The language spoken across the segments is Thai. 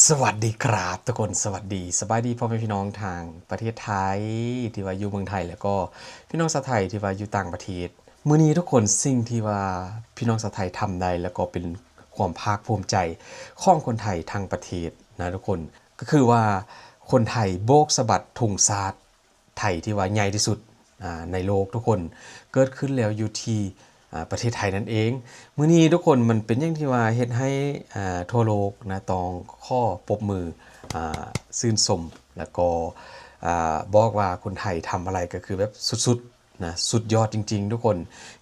สวัสดีครับทุกคนสวัสดีสบายดีพ่อแม่พี่น้องทางประเทศไทยที่ว่าอยู่เมืองไทยแล้วก็พี่น้องชาวไทยที่ว่าอยู่ต่างประเทศมื้อนี้ทุกคนสิ่งที่ว่าพี่น้องชาวไทยทำได้แล้วก็เป็นความภาคภูมิใจของคนไทยทั้งประเทศนะทุกคนก็คือว่าคนไทยโบกสะบัดธงชาติไทยที่ว่าใหญ่ที่สุดในโลกทุกคนเกิดขึ้นแล้วอยู่ที่ประเทศไทยนั่นเองมื้อนี้ทุกคนมันเป็นอย่างที่ว่าเฮ็ดให้ทั่วโลกนะต้องข้อปรบมือชื่นชมแล้วก็บอกว่าคนไทยทำอะไรก็คือแบบสุดๆนะสุดยอดจริงๆทุกคน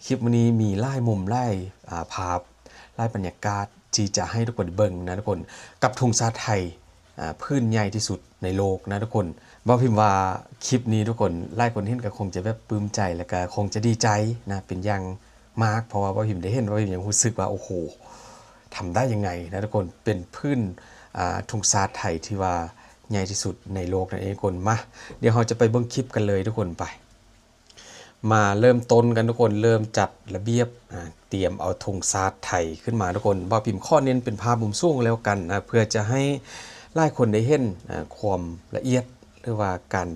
คลิปมื้อนี้มีหลายมุมหลายภาพหลายบรรยากาศที่จะให้ทุกคนเบิ่งนะทุกคนกับธงชาติไทยพื้นใหญ่ที่สุดในโลกนะทุกคนบ่พิมพ์ว่าคลิปนี้ทุกคนหลายคนเห็นก็คงจะแบบปลื้มใจแล้วก็คงจะดีใจนะเป็นอย่างมากเพราะว่าบ่พิมพ์ได้เห็นว่าพิมพ์ยังรู้สึกว่าโอ้โหทำได้ยังไงนะทุกคนเป็นพื้นธงชาติไทยที่ว่าใหญ่ที่สุดในโลกนั่นเองทุกคนมาเดี๋ยวเราจะไปเบิ่งคลิปกันเลยทุกคนไปมาเริ่มต้นกันทุกคนเริ่มจัดระเบียบเตรียมเอาธงชาติไทยขึ้นมาทุกคนบ่พิมพ์ข้อเน้นเป็นภาพมุมสูงแล้วกันเพื่อจะให้หลายคนได้เห็นความละเอียดหรือว่าการ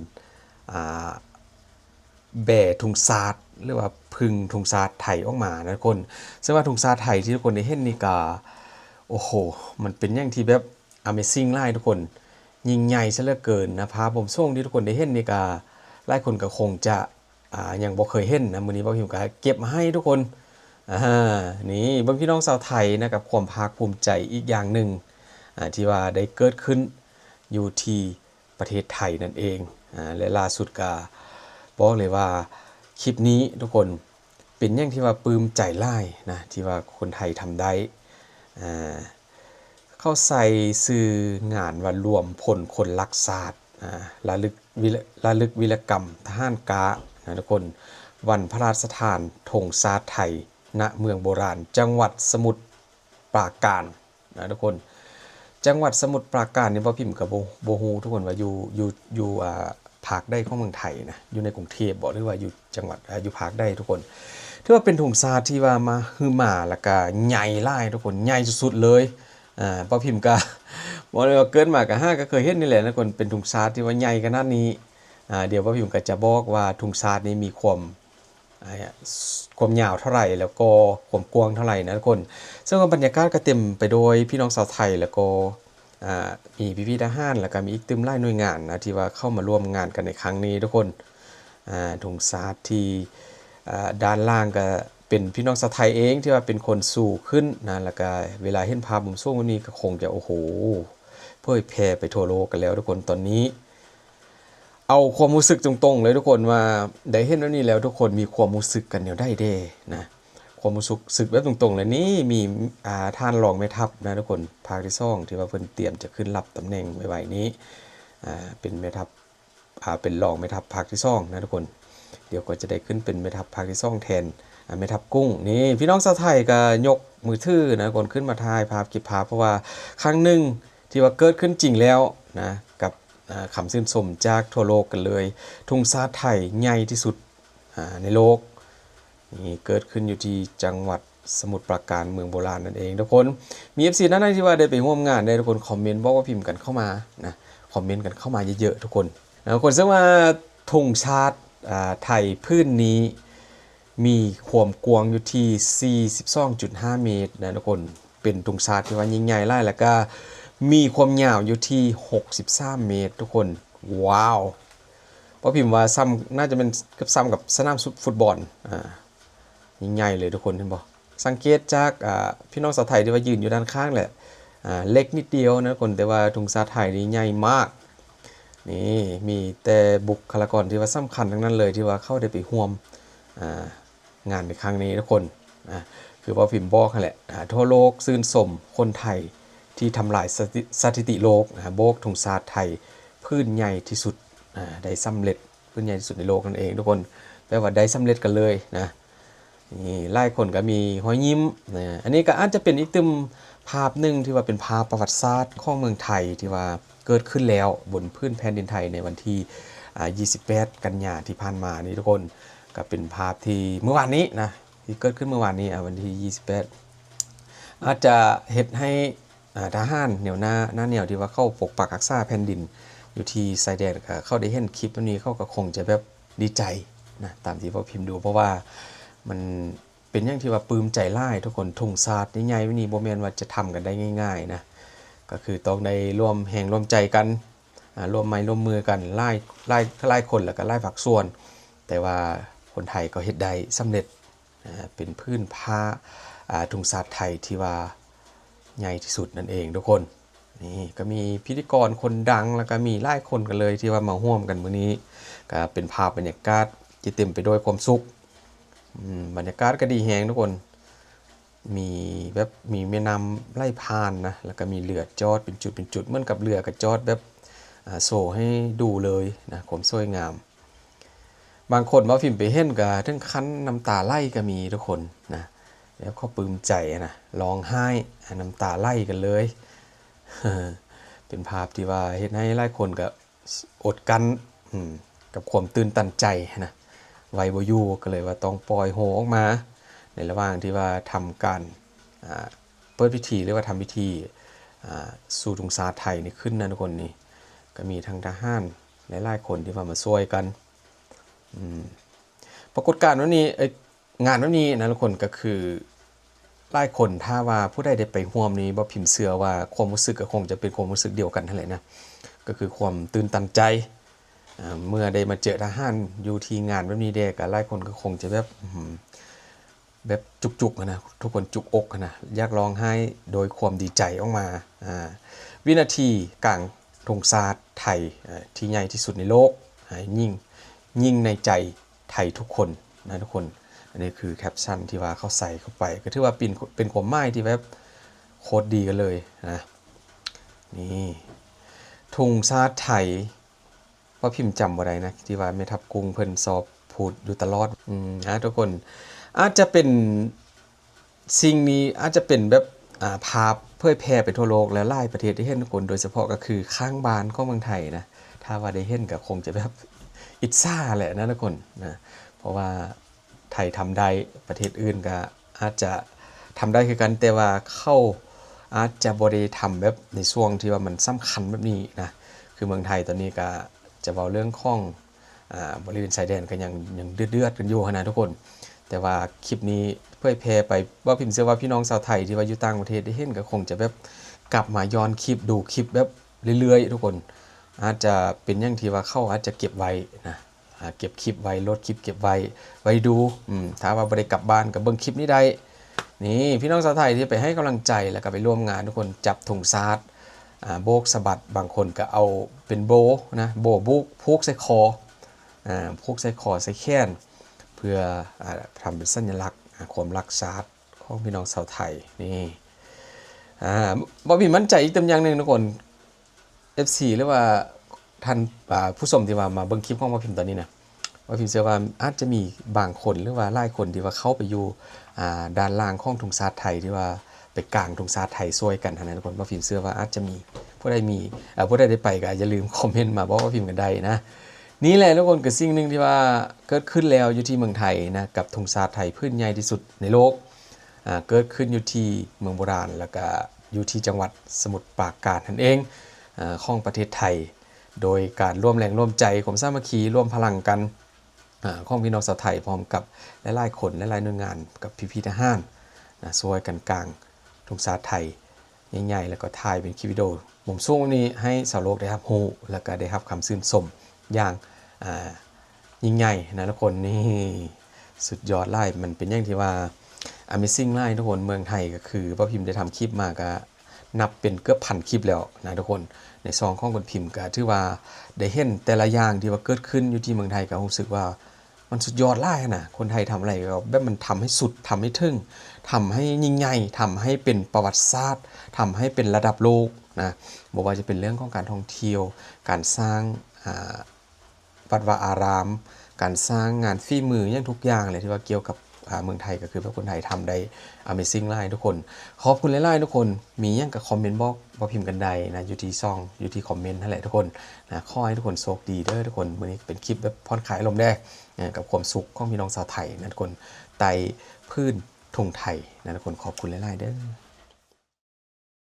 แบ่ธงชาติหรือว่าพึงธงชาติไทยออกมานะทุกคนซึ่งว่าธงชาติไทยที่ทุกคนได้เห็นนี่ก็โอ้โหมันเป็นอย่างที่แบบ Amazing หลายทุกคนยิ่งใหญ่ซะเหลือเกินนะภาพผมส่งที่ทุกคนได้เห็นนี่ก็หลายคนก็คงจะยังบ่เคยเห็นนะมื้อนี้บ่หิวก็เก็บมาให้ทุกคนนี่เบิ่งพี่น้องชาวไทยนะกับความภาคภูมิใจอีกอย่างหนึ่งที่ว่าได้เกิดขึ้นอยู่ที่ประเทศไทยนั่นเองและล่าสุดก็บอกเลยว่าคลิปนี้ทุกคนเป็นอย่างที่ว่าปลื้มใจหลายนะที่ว่าคนไทยทำได้เข้าใส่สื่องานว่ารวมพลคนรักชาติระลึกวีรกรรมทหารกานะทุกคนวันพระราชทานธงชาติไทยณเมืองโบราณจังหวัดสมุทรปราการนะทุกคนจังหวัดสมุทรปราการนี่บ่พิมพ์กับบ่ฮู้ทุกคนว่าอยู่ภาคใดของเมืองไทยนะอยู่ในกรุงเทพบ่หรือว่าอยู่จังหวัดอยู่ภาคใดทุกคนถือว่าเป็นธงชาติที่ว่ามาฮือมาแล้วก็ใหญ่หลายทุกคนใหญ่สุดๆเลยบ่พิมพ์ก็บ่ได้ว่าเกิดมาก็ก็เคยเห็นนี่แหละทุกคนเป็นธงชาติที่ว่าใหญ่ขนาดนี้เดี๋ยวบ่พิมพ์ก็จะบอกว่าธงชาตินี้มีความยาวเท่าไหร่แล้วก็ความกว้างเท่าไหร่นะทุกคนซึ่งบรรยากาศก็เต็มไปโดยพี่น้องชาวไทยแล้วก็มีพี่ๆทหารแล้วก็มีอีกตึมหลายหน่วยงานนะที่ว่าเข้ามาร่วมงานกันในครั้งนี้ทุกคนธงชาติที่ด้านล่างก็เป็นพี่น้องชาวไทยเองที่ว่าเป็นคนสู่ขึ้นนะแล้วก็เวลาเห็นภาพมุมสูงวันนี้ก็คงจะโอ้โหเผยแพร่ไปทั่วโลกกันแล้วทุกคนตอนนี้เอาความรู้สึกตรงๆเลยทุกคนว่าได้เห็นวันนี้แล้วทุกคนมีความรู้สึกกันแนวได้เด้นะความรู้สึกแบบตรงๆเลยนี่มีท่านรองแม่ทัพนะทุกคนภาคที่2ที่ว่าเพิ่นเตรียมจะขึ้นรับตำแหน่งไวๆนี้เป็นแม่ทัพเป็นรองแม่ทัพภาคที่2นะทุกคนเดี๋ยวก็จะได้ขึ้นเป็นแม่ทัพภาคที่2แทนแม่ทัพกุ้งนี่พี่น้องชาวไทยก็ยกมือถือนะคนขึ้นมาถ่ายภาพเก็บภาพเพราะว่าครั้งหนึ่งที่ว่าเกิดขึ้นจริงแล้วนะกับคำชื่นชมจากทั่วโลกกันเลยธงชาติไทยใหญ่ที่สุดในโลกนี่เกิดขึ้นอยู่ที่จังหวัดสมุทรปราการเมืองโบราณนั่นเองทุกคนมี FC ท่านใดที่ว่าได้ไปร่วมงานได้ทุกคนคอมเมนต์บอกว่าพิมพ์กันเข้ามานะคอมเมนต์กันเข้ามาเยอะๆทุกคนทุกคนซึ่งว่าธงชาติไทยพื้นนี้มีความกว้างอยู่ที่ 42.5 เมตรนะทุกคนเป็นธงชาติที่ว่ายิ่งใหญ่หลายแล้วก็มีความยาวอยู่ที่ 63 เมตรทุกคนว้าวเพราะพิมพ์ว่าซ้ำน่าจะเป็นซ้ำกับสนามฟุตบอลยิ่งใหญ่เลยทุกคนเห็นบ่สังเกตจากพี่น้องชาวไทยที่ว่ายืนอยู่ด้านข้างแหละเล็กนิดเดียวนะทุกคนแต่ว่าธงชาติไทยนี่ใหญ่มากนี่มีแต่บุคลากรที่ว่าสำคัญทั้งนั้นเลยที่ว่าเข้าได้ไปร่วมงานในครั้งนี้ทุกคนคือว่าพิมพ์บอกแหละทั่วโลกชื่นชมคนไทยที่ทำลายสถิติโลกโบกธงชาติไทยพื้นใหญ่ที่สุดได้สำเร็จพื้นใหญ่ที่สุดในโลกนั่นเองทุกคนแปลว่าได้สำเร็จกันเลยนะนี่หลายคนก็มีหอยยิ้มอันนี้ก็อาจจะเป็นอีกตึมภาพหนึ่งที่ว่าเป็นภาพประวัติศาสตร์ของเมืองไทยที่ว่าเกิดขึ้นแล้วบนพื้นแผ่นดินไทยในวันที่28 กันยายนที่ผ่านมานี่ทุกคนก็เป็นภาพที่เมื่อวานนี้นะที่เกิดขึ้นเมื่อวานนี้วันที่28อาจจะเฮ็ดให้ ทหารแนวหน้าแนวที่ว่าเข้าปกปักรักษาแผ่นดินอยู่ที่ชายแดนก็เข้าได้เห็นคลิปตัวนี้เขาก็คงจะแบบดีใจนะตามที่พ่อพิมพ์ดูเพราะว่ามันเป็นอย่างที่ว่าปลื้มใจหลายทุกคนทุ่งศาสตร์ใหญ่ๆนี่บ่แม่นว่าจะทำกันได้ง่ายๆนะก็คือต้องได้ร่วมแรงร่วมใจกันร่วมไม้ร่วมมือกันหลายคนแล้วก็หลายภาคส่วนแต่ว่าคนไทยก็เฮ็ดได้สำเร็จเป็นพื้นผ้าทุ่งศาสตร์ไทยที่ว่าใหญ่ที่สุดนั่นเองทุกคนนี่ก็มีพิธีกรคนดังแล้วก็มีหลายคนกันเลยที่ว่ามาร่วมกันมื้อนี้ก็เป็นภาพบรรยากาศที่เต็มไปด้วยความสุขบรรยากาศก็ดีแฮงทุกคนมีแบบมีแม่น้ำไหลผ่านนะแล้วก็มีเรือจอดเป็นจุดเหมือนกับเรือก็จอดแบบโชว์ให้ดูเลยนะความสวยงามบางคนว่าฟิล์มไปเห็นก็ถึงขั้นน้ำตาไหลก็มีทุกคนนะแล้วเขาปลื้มใจนะร้องไห้น้ำตาไหลกันเลย เป็นภาพที่ว่าเฮ็ดให้หลายคนก็อดกั้นกับความตื่นตันใจนะไว้บ่อยู่ก็เลยว่าต้องปล่อยโฮออกมาในระหว่างที่ว่าทำการเปิดพิธีหรือว่าทำพิธีสู่ทุ่งศาสตร์ไทยนี่ขึ้นนะทุกคนนี่ก็มีทั้งทหารหลายๆคนที่มาช่วยกันปรากฏการณ์วันนี้งานวันนี้นะทุกคนก็คือหลายคนถ้าว่าผู้ใดได้ไปร่วมนี้บ่พิมพ์เชื่อว่าความรู้สึกก็คงจะเป็นความรู้สึกเดียวกันนั่นแหละนะก็คือความตื่นตันใจเมื่อได้มาเจอทหารอยู่ที่งานแบบนี้เด็กหลายคนก็คงจะแบบจุกๆนะทุกคนจุกอกนะอยากร้องไห้โดยความดีใจออกมาวินาทีกลางทุ่งศาสตร์ไทยที่ใหญ่ที่สุดในโลกยิ่งในใจไทยทุกคนนะทุกคนอันนี้คือแคปชั่นที่ว่าเขาใส่เข้าไปก็ถือว่าเป็นความหมายที่แบบโคตรดีกันเลยนะนี่ทุ่งศาสตร์ไทยว่าพิมพ์จำบ่ได้นะที่ว่าแม่ทัพกรุงเพิ่นสอบพูดอยู่ตลอดทุกคนอาจจะเป็นสิ่งนี้อาจจะเป็นแบบภาพเผยแพร่ไปทั่วโลกและหลายประเทศที่เห็นทุกคนโดยเฉพาะก็คือข้างบ้านของเมืองไทยนะถ้าว่าได้เห็นก็คงจะแบบอิจฉาแหละนะทุกคนนะเพราะว่าไทยทำได้ประเทศอื่นก็อาจจะทำได้คือกันแต่ว่าเข้าอาจจะบ่ได้ทำแบบในช่วงที่ว่ามันสำคัญแบบนี้นะคือเมืองไทยตอนนี้ก็จะเว้าเรื่องของบริเวณชายแดนก็ยังเดือดกันอยู่นะทุกคนแต่ว่าคลิปนี้เผยแพร่ไปว่าพิมพ์เชื่อว่าพี่น้องชาวไทยที่ว่าอยู่ต่างประเทศได้เห็นก็คงจะแบบกลับมาย้อนคลิปดูคลิปแบบเรื่อยๆทุกคนอาจจะเป็นอย่างที่ว่าเขาอาจจะเก็บไว้นะเก็บคลิปไว้ลดคลิปเก็บไว้ดูถ้าว่าบ่ได้กลับบ้านก็เบิ่งคลิปนี้ได้นี่พี่น้องชาวไทยที่ไปให้กำลังใจแล้วก็ไปร่วมงานทุกคนจับถุงซาดโบกสะบัดบางคนก็เอาเป็นโบนะโบบุกผูกใส่คอผูกใส่คอใส่แขนเพื่อทำเป็นสัญลักษณ์ความรักชาติของพี่น้องชาวไทยนี่บ่มีมั่นใจอีกตำอย่างนึงทุกคน FC หรือว่าท่านผู้ชมที่ว่ามาเบิ่งคลิปของบ่พิมพ์ตอนนี้นะว่าพิมพ์เชื่อว่าอาจจะมีบางคนหรือว่าหลายคนที่ว่าเข้าไปอยู่ด้านล่างของทุ่งศาสตร์ไทยที่ว่าไปกลางทุ่งศาสตร์ไทยช่วยกันนะทุกคนว่าพิมพ์เชื่อว่าอาจจะมีผู้ใดได้ไปก็อย่าลืมคอมเมนต์มาบอกว่าพิมพ์กันได้นะนี่แหละทุกคนคือสิ่งหนึ่งที่ว่าเกิดขึ้นแล้วอยู่ที่เมืองไทยนะกับทุ่งศาสตร์ไทยพื้นใหญ่ที่สุดในโลกเกิดขึ้นอยู่ที่เมืองโบราณแล้วก็อยู่ที่จังหวัดสมุทรปราการนั่นเองของประเทศไทยโดยการร่วมแรงร่วมใจของสามัคคีร่วมพลังกันของพี่น้องชาวไทยพร้อมกับหลายๆคนหลายๆหน่วยงานกับพี่ๆทหารนะช่วยกันกลางทุ่งศาสตร์ไทยใหญ่ๆแล้วก็ถ่ายเป็นคลิปวิดีโอมุมสูงนี้ให้ชาวโลกได้รับรู้แล้วก็ได้รับคำชื่นชมอย่างยิ่งใหญ่นะทุกคนนี่สุดยอดไล่มันเป็นอย่างที่ว่า Amazing ไล่ทุกคนเมืองไทยก็คือพ่อพิมพ์ได้ทำคลิปมาก็นับเป็นเกือบพันคลิปแล้วนะทุกคนในซองของคนพิมพ์ก็ถือว่าได้เห็นแต่ละอย่างที่ว่าเกิดขึ้นอยู่ที่เมืองไทยก็รู้สึกว่ามันสุดยอดไล่นะคนไทยทำอะไรก็แบบมันทำให้สุดทำให้ถึงทำให้ยิ่งใหญ่ทำให้เป็นประวัติศาสตร์ทำให้เป็นระดับโลกนะบอกว่าจะเป็นเรื่องของการท่องเที่ยวการสร้างวัดวาอารามการสร้างงานฝีมืออย่างทุกอย่างเลยที่ว่าเกี่ยวกับเมืองไทยก็คือว่าคนไทยทำได้ Amazing ไล่ทุกคนขอบคุณหลายๆทุกคนมีอย่างกับคอมเมนต์บอกพิมพ์กันได้นะอยู่ที่ช่องอยู่ที่คอมเมนต์นั่นแหละทุกคนนะขอให้ทุกคนโชคดีเด้อทุกคนวันนี้เป็นคลิปแบบผ่อนคลายลมแดงกับความสุขของพี่น้องชาวไทยนะทุกคนไต่พื้นทุ่งไทยนะทุกคนขอบคุณหลายๆเด้อ